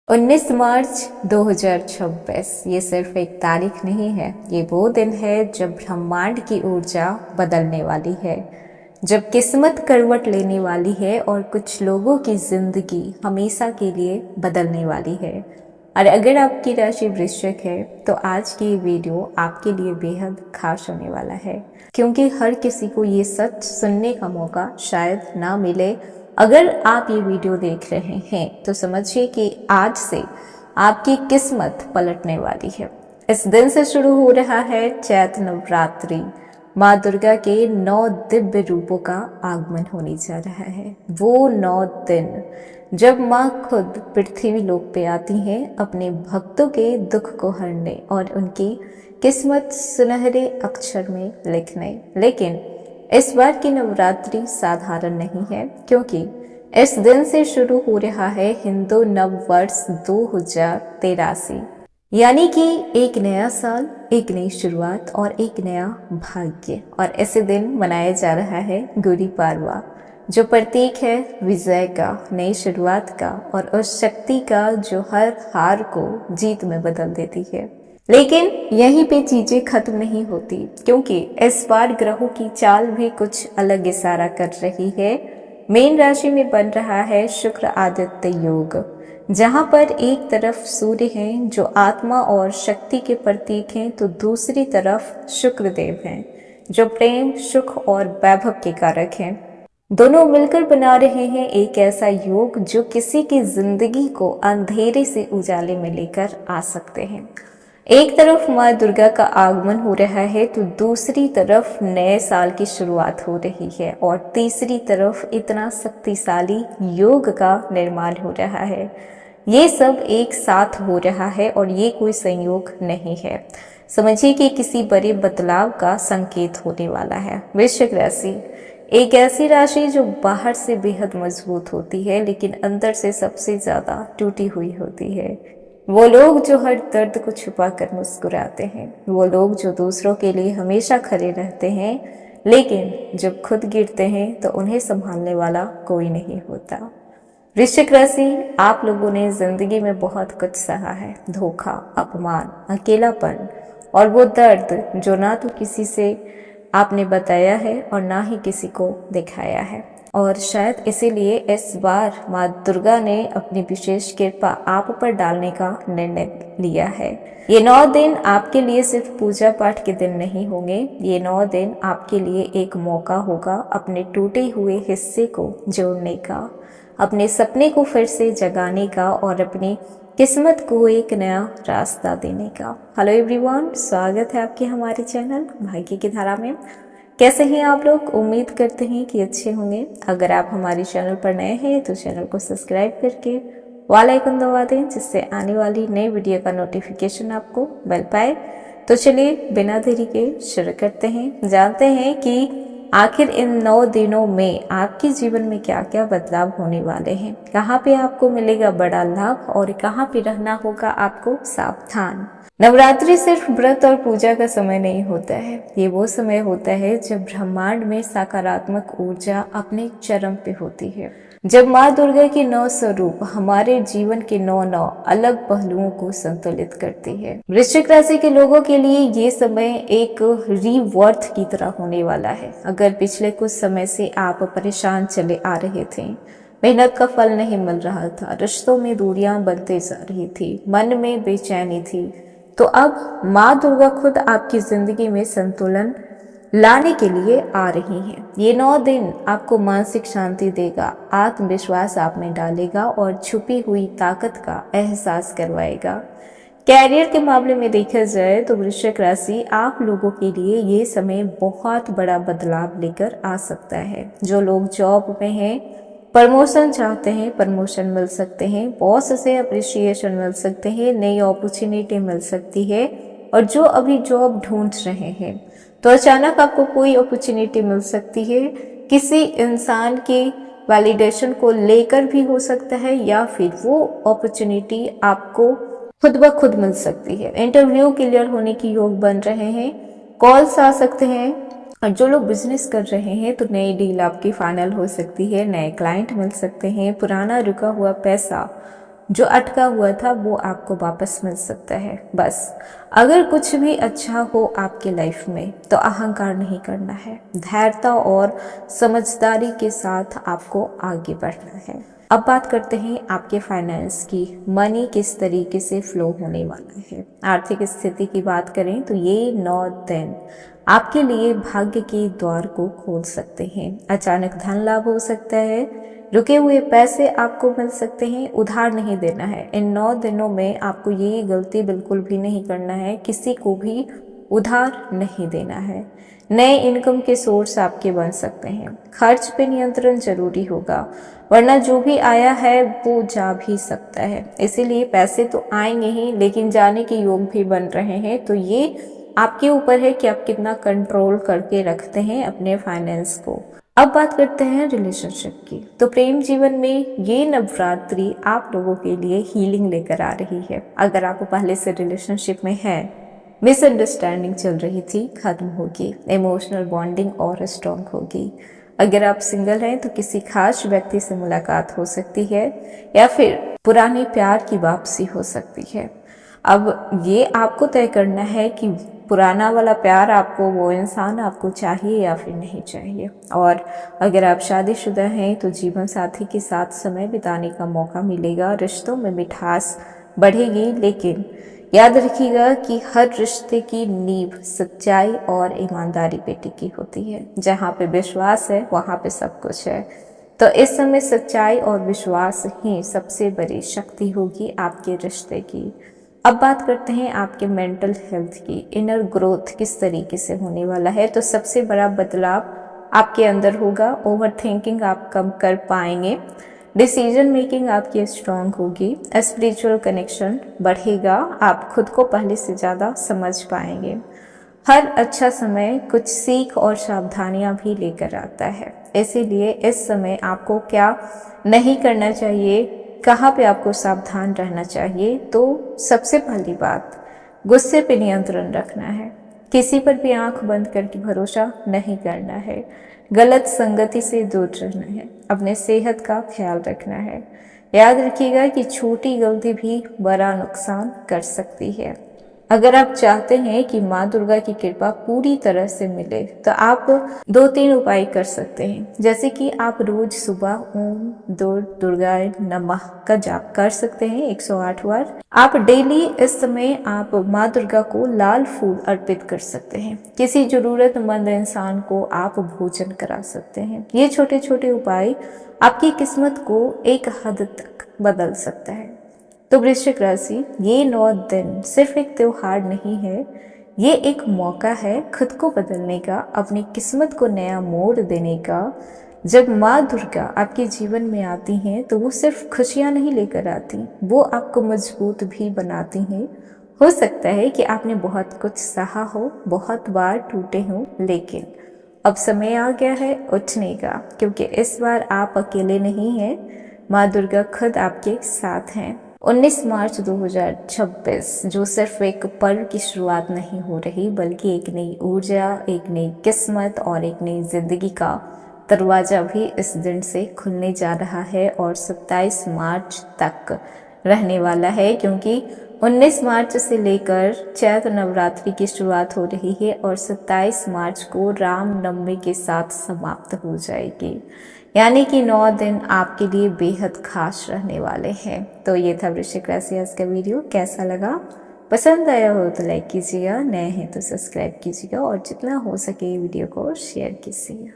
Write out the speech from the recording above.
19 मार्च 2026 ये सिर्फ एक तारीख नहीं है, ये वो दिन है जब ब्रह्मांड की ऊर्जा बदलने वाली है, जब किस्मत करवट लेने वाली है और कुछ लोगों की जिंदगी हमेशा के लिए बदलने वाली है। और अगर आपकी राशि वृश्चिक है तो आज की ये वीडियो आपके लिए बेहद खास होने वाला है, क्योंकि हर किसी को ये सच सुनने का मौका शायद ना मिले। अगर आप ये वीडियो देख रहे हैं तो समझिए कि आज से आपकी किस्मत पलटने वाली है। इस दिन से शुरू हो रहा है चैत्र नवरात्रि। माँ दुर्गा के 9 दिव्य रूपों का आगमन होने जा रहा है। वो 9 दिन जब माँ खुद पृथ्वी लोक पे आती हैं अपने भक्तों के दुख को हरने और उनकी किस्मत सुनहरे अक्षर में लिखने। लेकिन इस बार की नवरात्रि साधारण नहीं है, क्योंकि इस दिन से शुरू हो रहा है हिंदू नव वर्ष 2083, यानी कि एक नया साल, एक नई शुरुआत और एक नया भाग्य। और ऐसे दिन मनाया जा रहा है गुड़ी पाड़वा, जो प्रतीक है विजय का, नई शुरुआत का और उस शक्ति का जो हर हार को जीत में बदल देती है। लेकिन यहीं पे चीजें खत्म नहीं होती, क्योंकि इस बार ग्रहों की चाल भी कुछ अलग इशारा कर रही है। मीन राशि में बन रहा है शुक्र आदित्य योग, जहां पर एक तरफ सूर्य हैं जो आत्मा और शक्ति के प्रतीक हैं, तो दूसरी तरफ शुक्र देव हैं जो प्रेम, सुख और वैभव के कारक हैं। दोनों मिलकर बना रहे हैं एक ऐसा योग जो किसी की जिंदगी को अंधेरे से उजाले में लेकर आ सकते हैं। एक तरफ माँ दुर्गा का आगमन हो रहा है तो दूसरी तरफ नए साल की शुरुआत हो रही है और तीसरी तरफ इतना शक्तिशाली योग का निर्माण हो रहा है। ये सब एक साथ हो रहा है और ये कोई संयोग नहीं है। समझिए कि किसी बड़े बदलाव का संकेत होने वाला है। वृश्चिक राशि एक ऐसी राशि जो बाहर से बेहद मजबूत होती है, लेकिन अंदर से सबसे ज्यादा टूटी हुई होती है। वो लोग जो हर दर्द को छुपा कर मुस्कुराते हैं, वो लोग जो दूसरों के लिए हमेशा खड़े रहते हैं, लेकिन जब खुद गिरते हैं तो उन्हें संभालने वाला कोई नहीं होता। वृश्चिक राशि, आप लोगों ने जिंदगी में बहुत कुछ सहा है, धोखा, अपमान, अकेलापन और वो दर्द जो ना तो किसी से आपने बताया है और ना ही किसी को दिखाया है। और शायद इसीलिए इस बार माँ दुर्गा ने अपनी विशेष कृपा आप पर डालने का निर्णय लिया है। ये 9 दिन आपके लिए सिर्फ पूजा पाठ के दिन नहीं होंगे, ये 9 दिन आपके लिए एक मौका होगा अपने टूटे हुए हिस्से को जोड़ने का, अपने सपने को फिर से जगाने का और अपनी किस्मत को एक नया रास्ता देने का। हेलो एवरीवन, स्वागत है आपके हमारे चैनल भाग्य की धारा में। कैसे हैं आप लोग? उम्मीद करते हैं कि अच्छे होंगे। अगर आप हमारे चैनल पर नए हैं तो चैनल को सब्सक्राइब करके वाला आइकन दबा दें, जिससे आने वाली नई वीडियो का नोटिफिकेशन आपको मिल पाए। तो चलिए बिना देरी के शुरू करते हैं, जानते हैं कि आखिर इन 9 दिनों में आपके जीवन में क्या क्या बदलाव होने वाले हैं, कहाँ पे आपको मिलेगा बड़ा लाभ और कहाँ पे रहना होगा आपको सावधान। नवरात्रि सिर्फ व्रत और पूजा का समय नहीं होता है, ये वो समय होता है जब ब्रह्मांड में सकारात्मक ऊर्जा अपने चरम पे होती है, जब माँ दुर्गा के 9 स्वरूप हमारे जीवन के 9 अलग पहलुओं को संतुलित करती है। वृश्चिक राशि के लोगों के लिए ये समय एक रीबर्थ की तरह होने वाला है। अगर पिछले कुछ समय से आप परेशान चले आ रहे थे, मेहनत का फल नहीं मिल रहा था, रिश्तों में दूरियां बनते जा रही थी, मन में बेचैनी थी, तो अब माँ दुर्गा खुद आपकी जिंदगी में संतुलन लाने के लिए आ रही हैं। ये 9 दिन आपको मानसिक शांति देगा, आत्मविश्वास आप में डालेगा और छुपी हुई ताकत का एहसास करवाएगा। कैरियर के मामले में देखा जाए तो वृश्चिक राशि आप लोगों के लिए ये समय बहुत बड़ा बदलाव लेकर आ सकता है। जो लोग जॉब में हैं, प्रमोशन चाहते हैं, प्रमोशन मिल सकते हैं, बॉस से अप्रिसिएशन मिल सकते हैं, नई अपॉर्चुनिटी मिल सकती है। और जो अभी जॉब ढूंढ रहे हैं तो अचानक आपको कोई अपॉर्चुनिटी मिल सकती है, किसी इंसान के वैलिडेशन को लेकर भी हो सकता है, या फिर वो अपॉर्चुनिटी आपको खुद ब खुद मिल सकती है। इंटरव्यू क्लियर होने की योग बन रहे हैं, कॉल्स आ सकते हैं। और जो लोग बिजनेस कर रहे हैं तो नई डील आपकी फाइनल हो सकती है, नए क्लाइंट मिल सकते हैं, पुराना रुका हुआ पैसा जो अटका हुआ था वो आपको वापस मिल सकता है। बस अगर कुछ भी अच्छा हो आपके लाइफ में तो अहंकार नहीं करना है, धैर्यता और समझदारी के साथ आपको आगे बढ़ना है। अब बात करते हैं आपके फाइनेंस की। मनी किस तरीके से फ्लो होने वाला है। आर्थिक स्थिति की बात करें तो ये 9 दिन आपके लिए भाग्य के द्वार को खोल सकते हैं। अचानक धन लाभ हो सकता है, रुके हुए पैसे आपको मिल सकते हैं। उधार नहीं देना है। इन 9 दिनों में आपको ये गलती बिल्कुल भी नहीं करना है, किसी को भी उधार नहीं देना है। नए इनकम के सोर्स आपके बन सकते हैं। खर्च पे नियंत्रण जरूरी होगा, वरना जो भी आया है वो जा भी सकता है। इसीलिए पैसे तो आएंगे ही, लेकिन जाने के योग भी बन रहे हैं। तो ये आपके ऊपर है कि आप कितना कंट्रोल करके रखते हैं अपने फाइनेंस को। अब बात करते हैं रिलेशनशिप की। तो प्रेम जीवन में ये नवरात्रि आप लोगों के लिए हीलिंग लेकर आ रही है। अगर आप पहले से रिलेशनशिप में है, मिसअंडरस्टैंडिंग चल रही थी, खत्म होगी। इमोशनल बॉन्डिंग और स्ट्रॉन्ग होगी। अगर आप सिंगल हैं तो किसी खास व्यक्ति से मुलाकात हो सकती है या फिर पुराने प्यार की वापसी हो सकती है। अब ये आपको तय करना है कि पुराना वाला प्यार आपको, वो इंसान आपको चाहिए या फिर नहीं चाहिए। और अगर आप शादीशुदा हैं तो जीवन साथी के साथ समय बिताने का मौका मिलेगा। रिश्तों में मिठास बढ़ेगी, लेकिन याद रखिएगा कि हर रिश्ते की नींव सच्चाई और ईमानदारी पे टिकी होती है। जहाँ पे विश्वास है वहाँ पे सब कुछ है। तो इस समय सच्चाई और विश्वास ही सबसे बड़ी शक्ति होगी आपके रिश्ते की। अब बात करते हैं आपके मेंटल हेल्थ की। इनर ग्रोथ किस तरीके से होने वाला है। तो सबसे बड़ा बदलाव आपके अंदर होगा। ओवर थिंकिंग आप कम कर पाएंगे। डिसीजन मेकिंग आपकी स्ट्रांग होगी। स्पिरिचुअल कनेक्शन बढ़ेगा। आप खुद को पहले से ज़्यादा समझ पाएंगे। हर अच्छा समय कुछ सीख और सावधानियां भी लेकर आता है। इसीलिए इस समय आपको क्या नहीं करना चाहिए, कहाँ पे आपको सावधान रहना चाहिए। तो सबसे पहली बात, गुस्से पे नियंत्रण रखना है। किसी पर भी आंख बंद करके भरोसा नहीं करना है। गलत संगति से दूर रहना है। अपने सेहत का ख्याल रखना है। याद रखिएगा कि छोटी गलती भी बड़ा नुकसान कर सकती है। अगर आप चाहते हैं कि माँ दुर्गा की कृपा पूरी तरह से मिले तो आप 2-3 उपाय कर सकते हैं। जैसे कि आप रोज सुबह ओम दुर्गाय नमः का जाप कर सकते हैं 108 बार। आप डेली इस समय आप माँ दुर्गा को लाल फूल अर्पित कर सकते हैं। किसी जरूरतमंद इंसान को आप भोजन करा सकते हैं। ये छोटे छोटे उपाय आपकी किस्मत को एक हद तक बदल सकता है। तो वृश्चिक राशि, ये 9 दिन सिर्फ एक त्योहार नहीं है, ये एक मौका है खुद को बदलने का, अपनी किस्मत को नया मोड़ देने का। जब माँ दुर्गा आपके जीवन में आती हैं तो वो सिर्फ खुशियाँ नहीं लेकर आती, वो आपको मजबूत भी बनाती हैं। हो सकता है कि आपने बहुत कुछ सहा हो, बहुत बार टूटे हों, लेकिन अब समय आ गया है उठने का, क्योंकि इस बार आप अकेले नहीं हैं। माँ दुर्गा खुद आपके साथ हैं। 19 मार्च 2026 जो सिर्फ एक पर्व की शुरुआत नहीं हो रही, बल्कि एक नई ऊर्जा, एक नई किस्मत और एक नई जिंदगी का दरवाजा भी इस दिन से खुलने जा रहा है और 27 मार्च तक रहने वाला है। क्योंकि 19 मार्च से लेकर चैत्र नवरात्रि की शुरुआत हो रही है और 27 मार्च को रामनवमी के साथ समाप्त हो जाएगी। यानी कि 9 दिन आपके लिए बेहद खास रहने वाले हैं। तो ये था वृश्चिक राशि आज का वीडियो। कैसा लगा? पसंद आया हो तो लाइक कीजिएगा, नए हैं तो सब्सक्राइब कीजिएगा और जितना हो सके वीडियो को शेयर कीजिएगा।